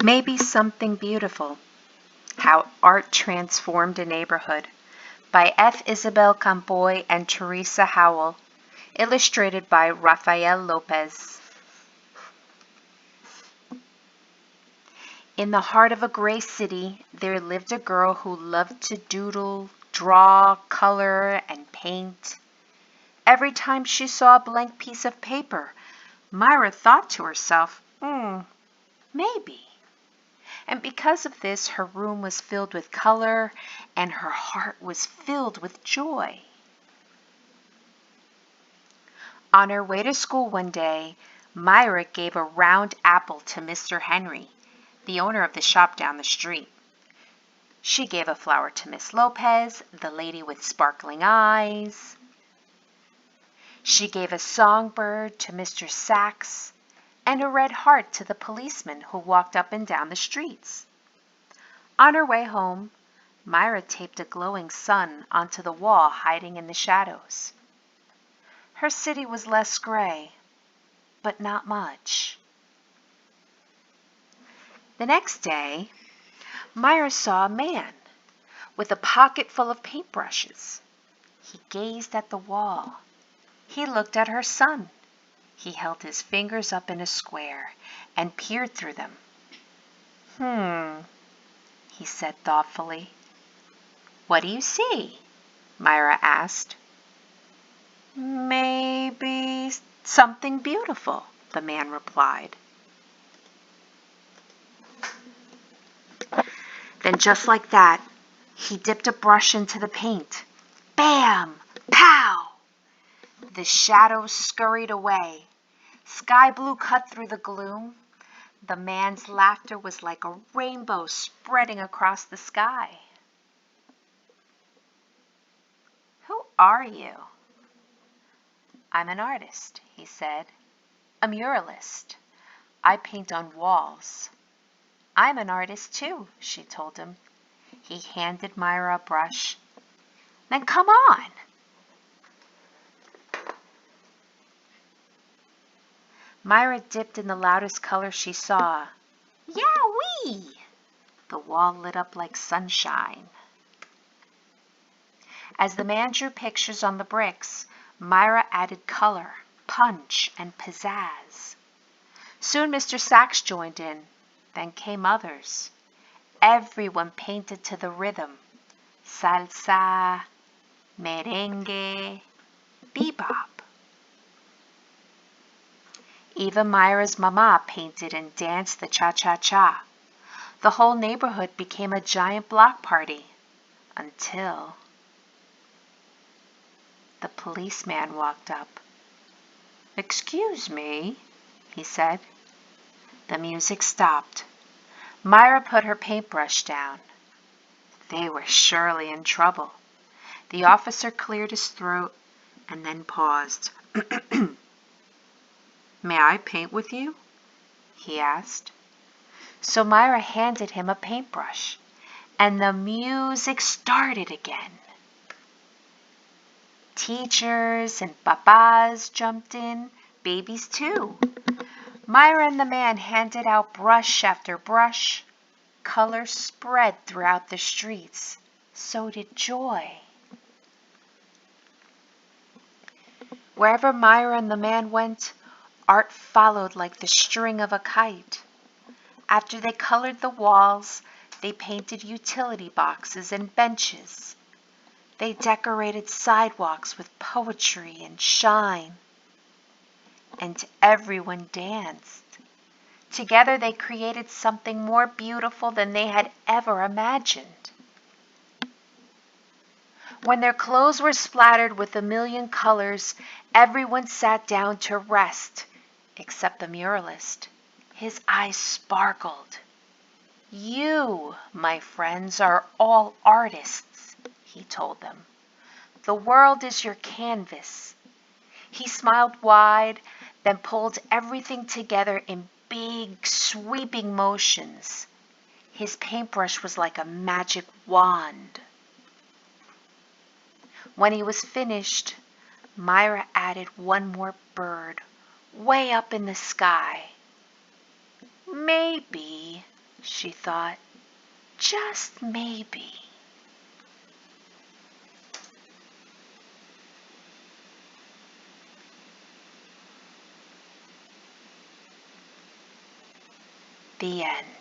Maybe Something Beautiful, How Art Transformed a Neighborhood by Isabel Campoy and Theresa Howell, illustrated by Rafael Lopez. In the heart of a gray city, there lived a girl who loved to doodle, draw, color, and paint. Every time she saw a blank piece of paper, Myra thought to herself, maybe. And because of this, her room was filled with color and her heart was filled with joy. On her way to school one day, Myra gave a round apple to Mr. Henry, the owner of the shop down the street. She gave a flower to Miss Lopez, the lady with sparkling eyes. She gave a songbird to Mr. Sachs, and a red heart to the policeman who walked up and down the streets. On her way home, Myra taped a glowing sun onto the wall hiding in the shadows. Her city was less gray, but not much. The next day, Myra saw a man with a pocket full of paintbrushes. He gazed at the wall. He looked at her sun. He held his fingers up in a square and peered through them. He said thoughtfully. What do you see? Myra asked. Maybe something beautiful, the man replied. Then just like that, he dipped a brush into the paint. Bam! Pow! The shadows scurried away. Sky blue cut through the gloom. The man's laughter was like a rainbow spreading across the sky. Who are you? I'm an artist, he said. A muralist. I paint on walls. I'm an artist too, she told him. He handed Myra a brush. Then come on. Myra dipped in the loudest color she saw. Yowee! The wall lit up like sunshine. As the man drew pictures on the bricks, Myra added color, punch, and pizzazz. Soon Mr. Sachs joined in. Then came others. Everyone painted to the rhythm. Salsa, merengue, bebop. Even Myra's mama painted and danced the cha-cha-cha. The whole neighborhood became a giant block party until the policeman walked up. Excuse me, he said. The music stopped. Myra put her paintbrush down. They were surely in trouble. The officer cleared his throat and then paused. May I paint with you? He asked. So Myra handed him a paintbrush, and the music started again. Teachers and papas jumped in, babies too. Myra and the man handed out brush after brush. Color spread throughout the streets. So did joy. Wherever Myra and the man went, art followed like the string of a kite. After they colored the walls, they painted utility boxes and benches. They decorated sidewalks with poetry and shine. And everyone danced. Together they created something more beautiful than they had ever imagined. When their clothes were splattered with a million colors, everyone sat down to rest, except the muralist. His eyes sparkled. You, my friends, are all artists, he told them. The world is your canvas. He smiled wide, then pulled everything together in big, sweeping motions. His paintbrush was like a magic wand. When he was finished, Myra added one more bird, way up in the sky. Maybe she thought. Just maybe. The end.